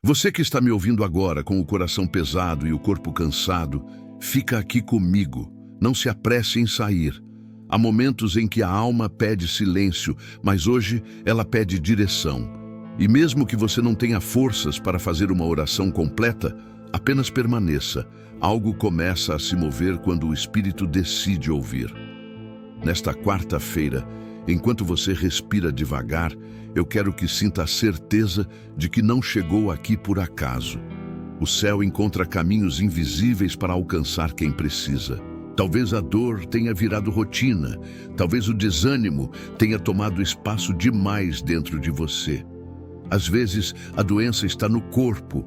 Você que está me ouvindo agora com o coração pesado e o corpo cansado, fica aqui comigo. Não se apresse em sair. Há momentos em que a alma pede silêncio, mas hoje ela pede direção. E mesmo que você não tenha forças para fazer uma oração completa, apenas permaneça. Algo começa a se mover quando o Espírito decide ouvir. Nesta quarta-feira, enquanto você respira devagar, eu quero que sinta a certeza de que não chegou aqui por acaso. O céu encontra caminhos invisíveis para alcançar quem precisa. Talvez a dor tenha virado rotina, talvez o desânimo tenha tomado espaço demais dentro de você. Às vezes, a doença está no corpo,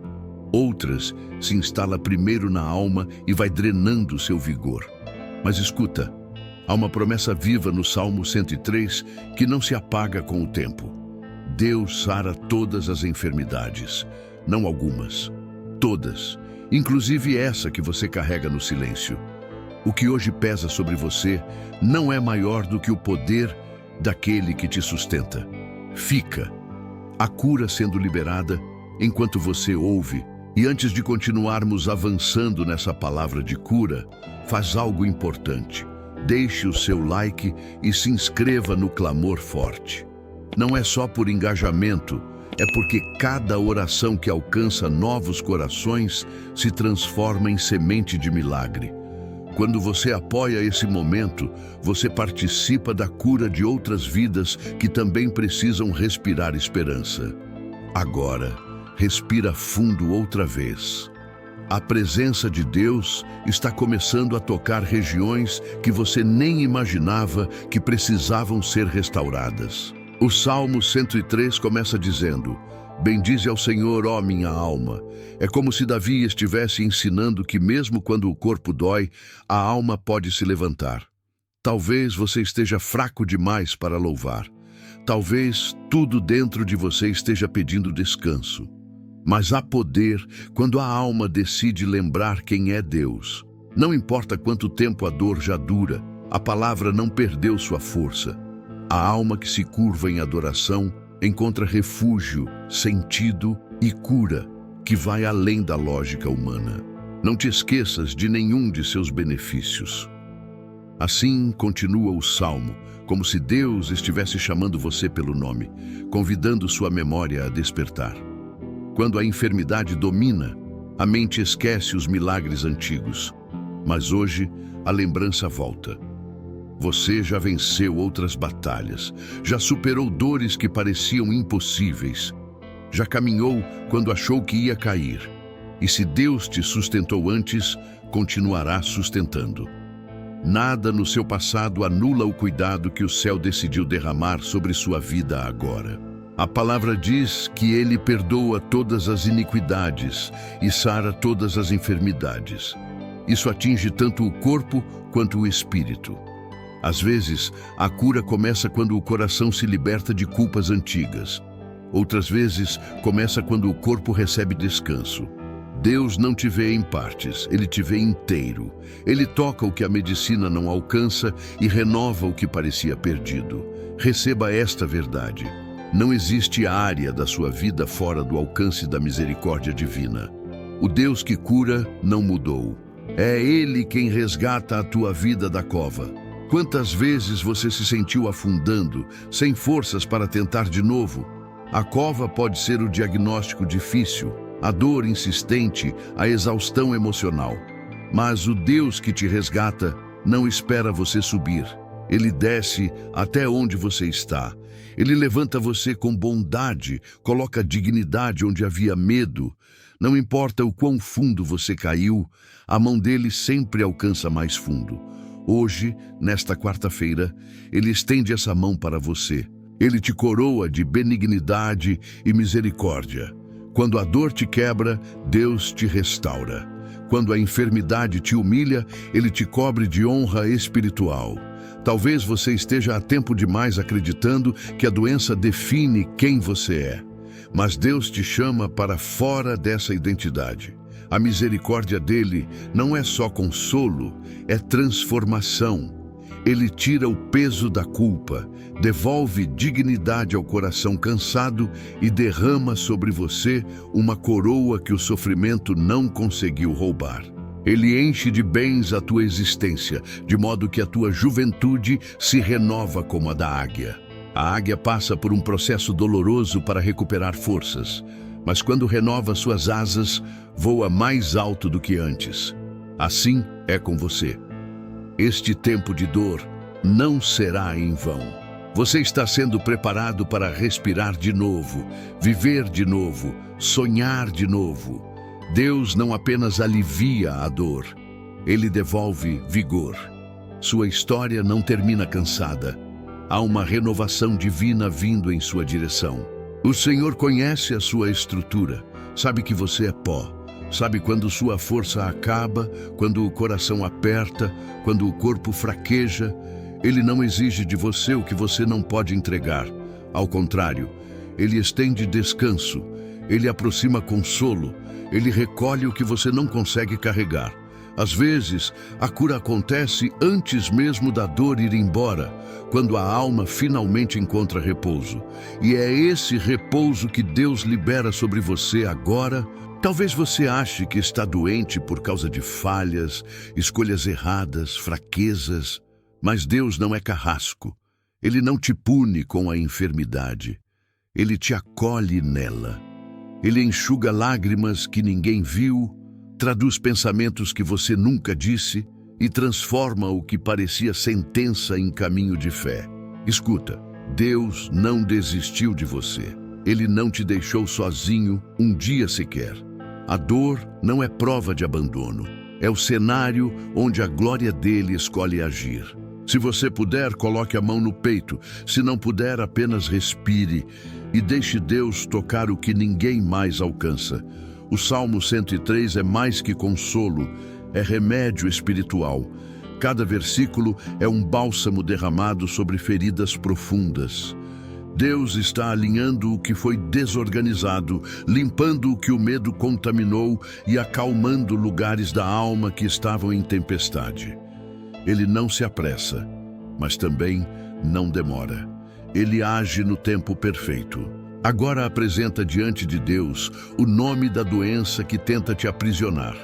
outras se instala primeiro na alma e vai drenando seu vigor. Mas escuta, há uma promessa viva no Salmo 103 que não se apaga com o tempo. Deus sara todas as enfermidades, não algumas, todas, inclusive essa que você carrega no silêncio. O que hoje pesa sobre você não é maior do que o poder daquele que te sustenta. Fica a cura sendo liberada enquanto você ouve. E antes de continuarmos avançando nessa palavra de cura, faz algo importante. Deixe o seu like e se inscreva no Clamor Forte. Não é só por engajamento, é porque cada oração que alcança novos corações se transforma em semente de milagre. Quando você apoia esse momento, você participa da cura de outras vidas que também precisam respirar esperança. Agora, respira fundo outra vez. A presença de Deus está começando a tocar regiões que você nem imaginava que precisavam ser restauradas. O Salmo 103 começa dizendo: "Bendize ao Senhor, ó minha alma." É como se Davi estivesse ensinando que mesmo quando o corpo dói, a alma pode se levantar. Talvez você esteja fraco demais para louvar. Talvez tudo dentro de você esteja pedindo descanso. Mas há poder quando a alma decide lembrar quem é Deus. Não importa quanto tempo a dor já dura, a palavra não perdeu sua força. A alma que se curva em adoração encontra refúgio, sentido e cura, que vai além da lógica humana. Não te esqueças de nenhum de seus benefícios. Assim continua o Salmo, como se Deus estivesse chamando você pelo nome, convidando sua memória a despertar. Quando a enfermidade domina, a mente esquece os milagres antigos. Mas hoje, a lembrança volta. Você já venceu outras batalhas, já superou dores que pareciam impossíveis, já caminhou quando achou que ia cair. E se Deus te sustentou antes, continuará sustentando. Nada no seu passado anula o cuidado que o céu decidiu derramar sobre sua vida agora. A palavra diz que Ele perdoa todas as iniquidades e sara todas as enfermidades. Isso atinge tanto o corpo quanto o espírito. Às vezes, a cura começa quando o coração se liberta de culpas antigas. Outras vezes, começa quando o corpo recebe descanso. Deus não te vê em partes, Ele te vê inteiro. Ele toca o que a medicina não alcança e renova o que parecia perdido. Receba esta verdade. Não existe área da sua vida fora do alcance da misericórdia divina. O Deus que cura não mudou. É Ele quem resgata a tua vida da cova. Quantas vezes você se sentiu afundando, sem forças para tentar de novo? A cova pode ser o diagnóstico difícil, a dor insistente, a exaustão emocional. Mas o Deus que te resgata não espera você subir. Ele desce até onde você está. Ele levanta você com bondade, coloca dignidade onde havia medo. Não importa o quão fundo você caiu, a mão dele sempre alcança mais fundo. Hoje, nesta quarta-feira, Ele estende essa mão para você. Ele te coroa de benignidade e misericórdia. Quando a dor te quebra, Deus te restaura. Quando a enfermidade te humilha, Ele te cobre de honra espiritual. Talvez você esteja há tempo demais acreditando que a doença define quem você é. Mas Deus te chama para fora dessa identidade. A misericórdia dele não é só consolo, é transformação. Ele tira o peso da culpa, devolve dignidade ao coração cansado e derrama sobre você uma coroa que o sofrimento não conseguiu roubar. Ele enche de bens a tua existência, de modo que a tua juventude se renova como a da águia. A águia passa por um processo doloroso para recuperar forças, mas quando renova suas asas, voa mais alto do que antes. Assim é com você. Este tempo de dor não será em vão. Você está sendo preparado para respirar de novo, viver de novo, sonhar de novo. Deus não apenas alivia a dor, Ele devolve vigor. Sua história não termina cansada. Há uma renovação divina vindo em sua direção. O Senhor conhece a sua estrutura, sabe que você é pó. Sabe quando sua força acaba, quando o coração aperta, quando o corpo fraqueja. Ele não exige de você o que você não pode entregar. Ao contrário, Ele estende descanso, Ele aproxima consolo, Ele recolhe o que você não consegue carregar. Às vezes, a cura acontece antes mesmo da dor ir embora, quando a alma finalmente encontra repouso. E é esse repouso que Deus libera sobre você agora. Talvez você ache que está doente por causa de falhas, escolhas erradas, fraquezas, mas Deus não é carrasco. Ele não te pune com a enfermidade. Ele te acolhe nela. Ele enxuga lágrimas que ninguém viu, traduz pensamentos que você nunca disse e transforma o que parecia sentença em caminho de fé. Escuta, Deus não desistiu de você. Ele não te deixou sozinho um dia sequer. A dor não é prova de abandono. É o cenário onde a glória dele escolhe agir. Se você puder, coloque a mão no peito. Se não puder, apenas respire e deixe Deus tocar o que ninguém mais alcança. O Salmo 103 é mais que consolo, é remédio espiritual. Cada versículo é um bálsamo derramado sobre feridas profundas. Deus está alinhando o que foi desorganizado, limpando o que o medo contaminou e acalmando lugares da alma que estavam em tempestade. Ele não se apressa, mas também não demora. Ele age no tempo perfeito. Agora apresenta diante de Deus o nome da doença que tenta te aprisionar.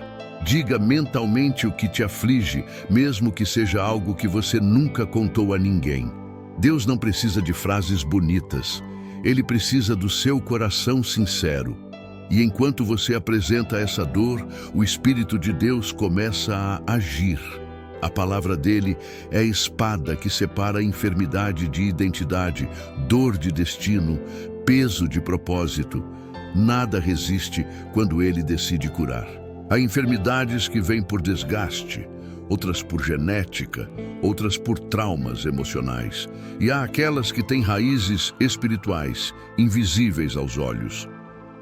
Diga mentalmente o que te aflige, mesmo que seja algo que você nunca contou a ninguém. Deus não precisa de frases bonitas. Ele precisa do seu coração sincero. E enquanto você apresenta essa dor, o Espírito de Deus começa a agir. A palavra dele é a espada que separa a enfermidade de identidade, dor de destino, peso de propósito. Nada resiste quando ele decide curar. Há enfermidades que vêm por desgaste, outras por genética, outras por traumas emocionais. E há aquelas que têm raízes espirituais, invisíveis aos olhos.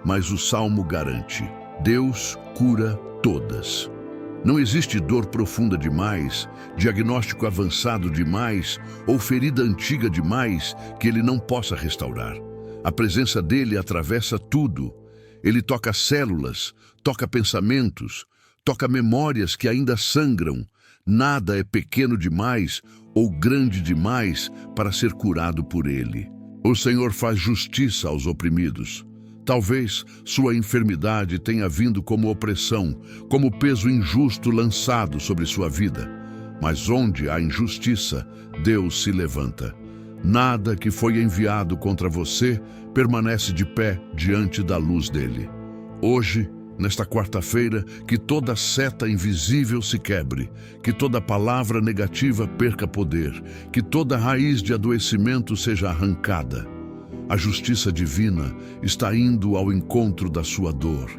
Mas o Salmo garante: Deus cura todas. Não existe dor profunda demais, diagnóstico avançado demais ou ferida antiga demais que ele não possa restaurar. A presença dele atravessa tudo. Ele toca células, toca pensamentos, toca memórias que ainda sangram. Nada é pequeno demais ou grande demais para ser curado por ele. O Senhor faz justiça aos oprimidos. Talvez sua enfermidade tenha vindo como opressão, como peso injusto lançado sobre sua vida. Mas onde há injustiça, Deus se levanta. Nada que foi enviado contra você permanece de pé diante da luz dele. Hoje, nesta quarta-feira, que toda seta invisível se quebre, que toda palavra negativa perca poder, que toda raiz de adoecimento seja arrancada. A justiça divina está indo ao encontro da sua dor,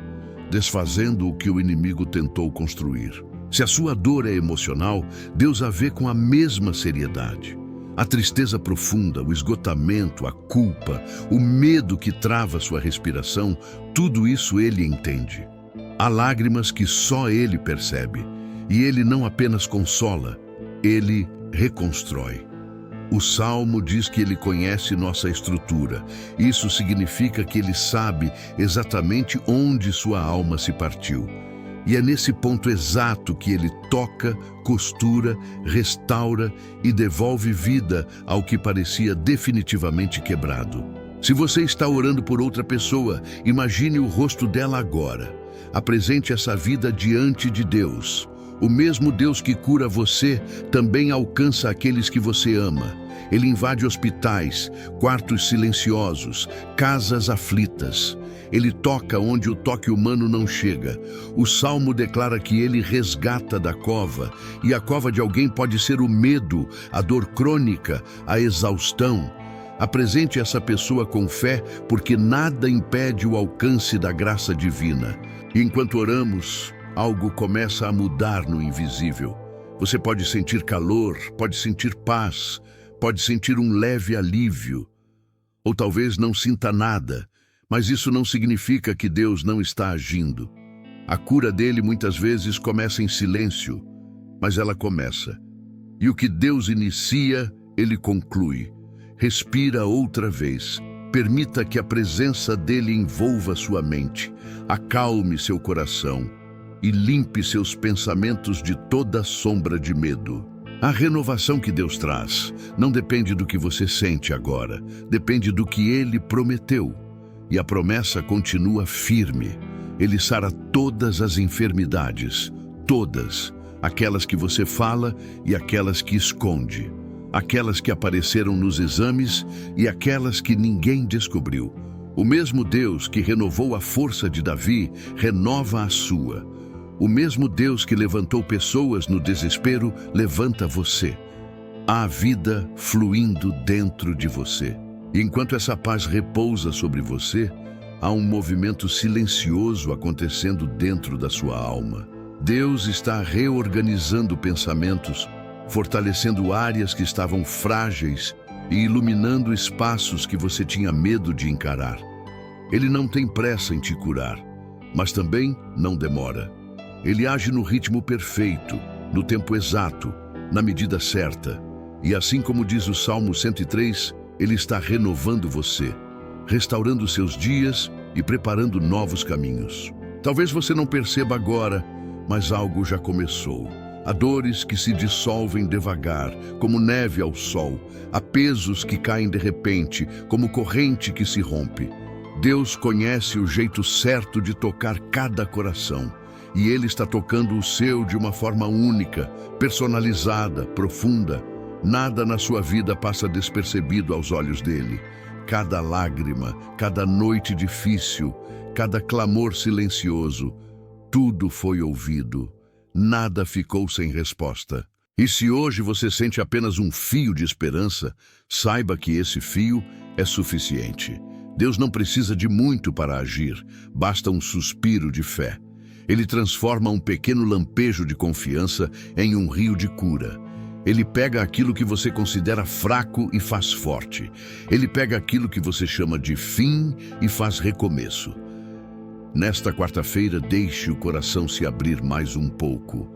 desfazendo o que o inimigo tentou construir. Se a sua dor é emocional, Deus a vê com a mesma seriedade. A tristeza profunda, o esgotamento, a culpa, o medo que trava sua respiração, tudo isso ele entende. Há lágrimas que só ele percebe, e ele não apenas consola, ele reconstrói. O Salmo diz que ele conhece nossa estrutura. Isso significa que ele sabe exatamente onde sua alma se partiu. E é nesse ponto exato que ele toca, costura, restaura e devolve vida ao que parecia definitivamente quebrado. Se você está orando por outra pessoa, imagine o rosto dela agora. Apresente essa vida diante de Deus. O mesmo Deus que cura você também alcança aqueles que você ama. Ele invade hospitais, quartos silenciosos, casas aflitas. Ele toca onde o toque humano não chega. O Salmo declara que ele resgata da cova, e a cova de alguém pode ser o medo, a dor crônica, a exaustão. Apresente essa pessoa com fé, porque nada impede o alcance da graça divina. E enquanto oramos, algo começa a mudar no invisível. Você pode sentir calor, pode sentir paz, pode sentir um leve alívio. Ou talvez não sinta nada, mas isso não significa que Deus não está agindo. A cura dele muitas vezes começa em silêncio, mas ela começa. E o que Deus inicia, ele conclui. Respira outra vez. Permita que a presença dele envolva sua mente, acalme seu coração e limpe seus pensamentos de toda sombra de medo. A renovação que Deus traz não depende do que você sente agora, depende do que ele prometeu. E a promessa continua firme. Ele sara todas as enfermidades, todas, aquelas que você fala e aquelas que esconde, aquelas que apareceram nos exames e aquelas que ninguém descobriu. O mesmo Deus que renovou a força de Davi, renova a sua. O mesmo Deus que levantou pessoas no desespero, levanta você. Há vida fluindo dentro de você. E enquanto essa paz repousa sobre você, há um movimento silencioso acontecendo dentro da sua alma. Deus está reorganizando pensamentos, fortalecendo áreas que estavam frágeis e iluminando espaços que você tinha medo de encarar. Ele não tem pressa em te curar, mas também não demora. Ele age no ritmo perfeito, no tempo exato, na medida certa. E assim como diz o Salmo 103, ele está renovando você, restaurando seus dias e preparando novos caminhos. Talvez você não perceba agora, mas algo já começou. Há dores que se dissolvem devagar, como neve ao sol. Há pesos que caem de repente, como corrente que se rompe. Deus conhece o jeito certo de tocar cada coração. E Ele está tocando o seu de uma forma única, personalizada, profunda. Nada na sua vida passa despercebido aos olhos dele. Cada lágrima, cada noite difícil, cada clamor silencioso, tudo foi ouvido. Nada ficou sem resposta. E se hoje você sente apenas um fio de esperança, saiba que esse fio é suficiente. Deus não precisa de muito para agir, basta um suspiro de fé. Ele transforma um pequeno lampejo de confiança em um rio de cura. Ele pega aquilo que você considera fraco e faz forte. Ele pega aquilo que você chama de fim e faz recomeço. Nesta quarta-feira, deixe o coração se abrir mais um pouco.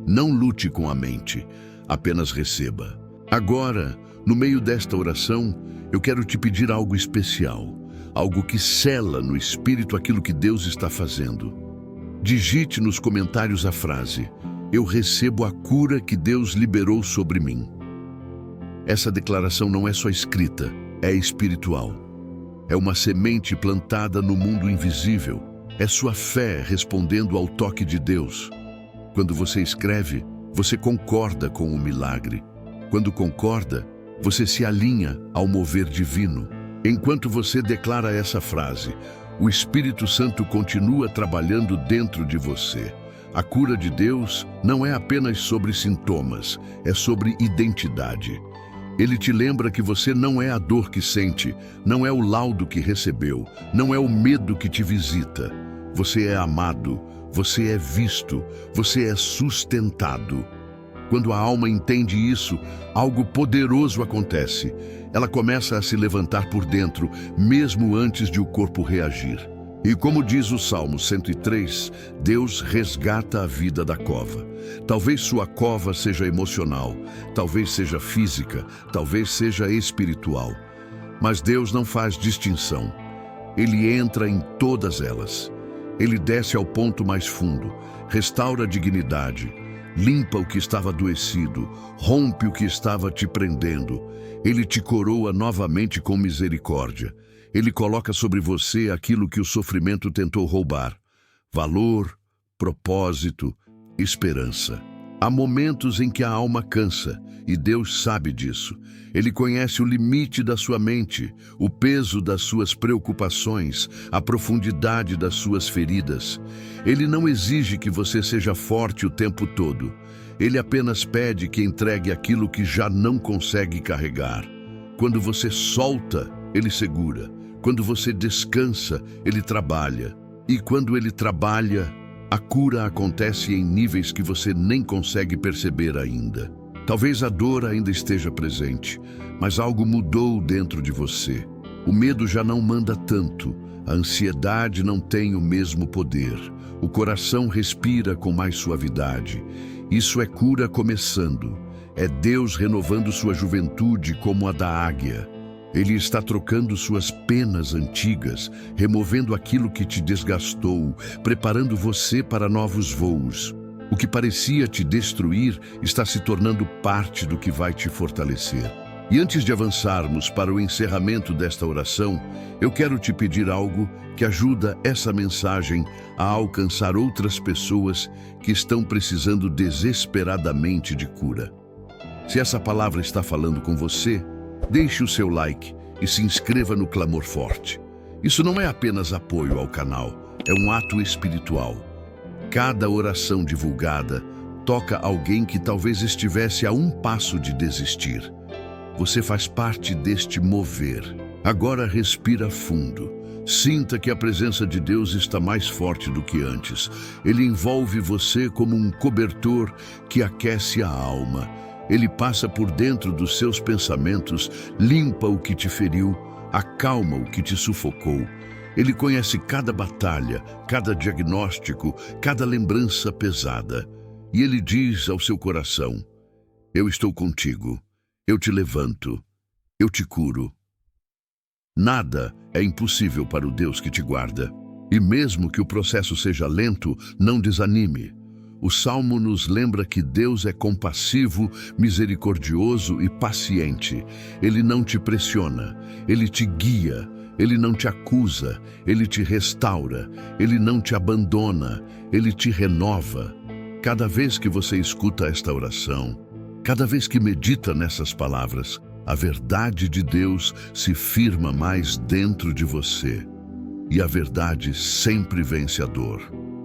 Não lute com a mente, apenas receba. Agora, no meio desta oração, eu quero te pedir algo especial, algo que sela no espírito aquilo que Deus está fazendo. Digite nos comentários a frase: eu recebo a cura que Deus liberou sobre mim. Essa declaração não é só escrita, é espiritual. É uma semente plantada no mundo invisível. É sua fé respondendo ao toque de Deus. Quando você escreve, você concorda com o milagre. Quando concorda, você se alinha ao mover divino. Enquanto você declara essa frase, o Espírito Santo continua trabalhando dentro de você. A cura de Deus não é apenas sobre sintomas, é sobre identidade. Ele te lembra que você não é a dor que sente, não é o laudo que recebeu, não é o medo que te visita. Você é amado, você é visto, você é sustentado. Quando a alma entende isso, algo poderoso acontece. Ela começa a se levantar por dentro, mesmo antes de o corpo reagir. E como diz o Salmo 103, Deus resgata a vida da cova. Talvez sua cova seja emocional, talvez seja física, talvez seja espiritual. Mas Deus não faz distinção. Ele entra em todas elas. Ele desce ao ponto mais fundo, restaura a dignidade, limpa o que estava adoecido, rompe o que estava te prendendo. Ele te coroa novamente com misericórdia. Ele coloca sobre você aquilo que o sofrimento tentou roubar: valor, propósito, esperança. Há momentos em que a alma cansa, e Deus sabe disso. Ele conhece o limite da sua mente, o peso das suas preocupações, a profundidade das suas feridas. Ele não exige que você seja forte o tempo todo. Ele apenas pede que entregue aquilo que já não consegue carregar. Quando você solta, Ele segura. Quando você descansa, Ele trabalha. E quando Ele trabalha, a cura acontece em níveis que você nem consegue perceber ainda. Talvez a dor ainda esteja presente, mas algo mudou dentro de você. O medo já não manda tanto, a ansiedade não tem o mesmo poder, o coração respira com mais suavidade. Isso é cura começando. É Deus renovando sua juventude como a da águia. Ele está trocando suas penas antigas, removendo aquilo que te desgastou, preparando você para novos voos. O que parecia te destruir está se tornando parte do que vai te fortalecer. E antes de avançarmos para o encerramento desta oração, eu quero te pedir algo que ajuda essa mensagem a alcançar outras pessoas que estão precisando desesperadamente de cura. Se essa palavra está falando com você, deixe o seu like e se inscreva no Clamor Forte. Isso não é apenas apoio ao canal, é um ato espiritual. Cada oração divulgada toca alguém que talvez estivesse a um passo de desistir. Você faz parte deste mover. Agora respira fundo. Sinta que a presença de Deus está mais forte do que antes. Ele envolve você como um cobertor que aquece a alma. Ele passa por dentro dos seus pensamentos, limpa o que te feriu, acalma o que te sufocou. Ele conhece cada batalha, cada diagnóstico, cada lembrança pesada. E Ele diz ao seu coração: eu estou contigo, eu te levanto, eu te curo. Nada é impossível para o Deus que te guarda. E mesmo que o processo seja lento, não desanime. O Salmo nos lembra que Deus é compassivo, misericordioso e paciente. Ele não te pressiona, Ele te guia, Ele não te acusa, Ele te restaura, Ele não te abandona, Ele te renova. Cada vez que você escuta esta oração, cada vez que medita nessas palavras, a verdade de Deus se firma mais dentro de você. E a verdade sempre vence a dor,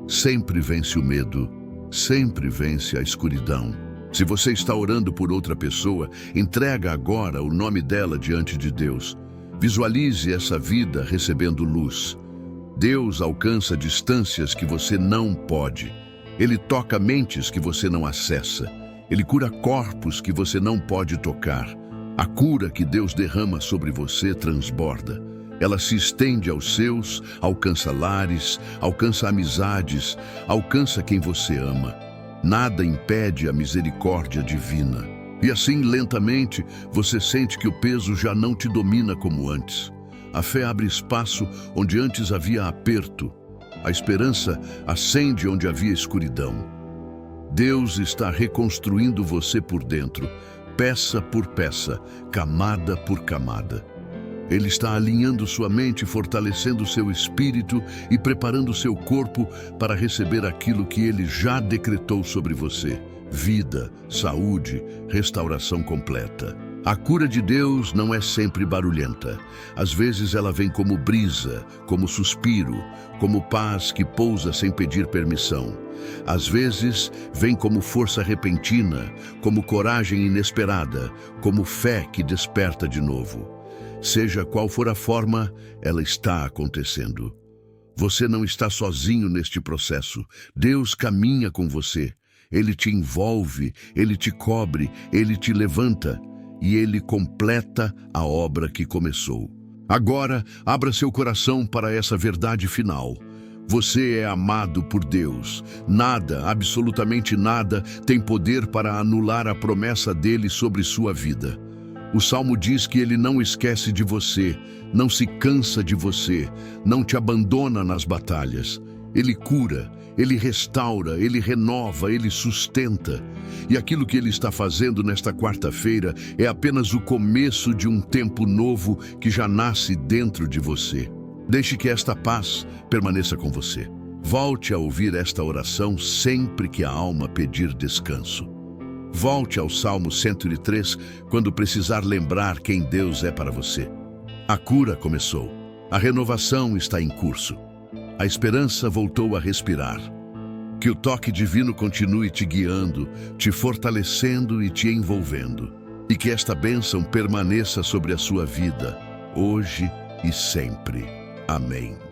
sempre vence o medo, sempre vence a escuridão. Se você está orando por outra pessoa, entrega agora o nome dela diante de Deus. Visualize essa vida recebendo luz. Deus alcança distâncias que você não pode. Ele toca mentes que você não acessa. Ele cura corpos que você não pode tocar. A cura que Deus derrama sobre você transborda. Ela se estende aos seus, alcança lares, alcança amizades, alcança quem você ama. Nada impede a misericórdia divina. E assim, lentamente, você sente que o peso já não te domina como antes. A fé abre espaço onde antes havia aperto. A esperança acende onde havia escuridão. Deus está reconstruindo você por dentro, peça por peça, camada por camada. Ele está alinhando sua mente, fortalecendo seu espírito e preparando seu corpo para receber aquilo que Ele já decretou sobre você: vida, saúde, restauração completa. A cura de Deus não é sempre barulhenta. Às vezes ela vem como brisa, como suspiro, como paz que pousa sem pedir permissão. Às vezes vem como força repentina, como coragem inesperada, como fé que desperta de novo. Seja qual for a forma, ela está acontecendo. Você não está sozinho neste processo. Deus caminha com você. Ele te envolve, Ele te cobre, Ele te levanta e Ele completa a obra que começou. Agora, abra seu coração para essa verdade final. Você é amado por Deus. Nada, absolutamente nada, tem poder para anular a promessa dele sobre sua vida. O Salmo diz que Ele não esquece de você, não se cansa de você, não te abandona nas batalhas. Ele cura, Ele restaura, Ele renova, Ele sustenta. E aquilo que Ele está fazendo nesta quarta-feira é apenas o começo de um tempo novo que já nasce dentro de você. Deixe que esta paz permaneça com você. Volte a ouvir esta oração sempre que a alma pedir descanso. Volte ao Salmo 103 quando precisar lembrar quem Deus é para você. A cura começou. A renovação está em curso. A esperança voltou a respirar. Que o toque divino continue te guiando, te fortalecendo e te envolvendo. E que esta bênção permaneça sobre a sua vida, hoje e sempre. Amém.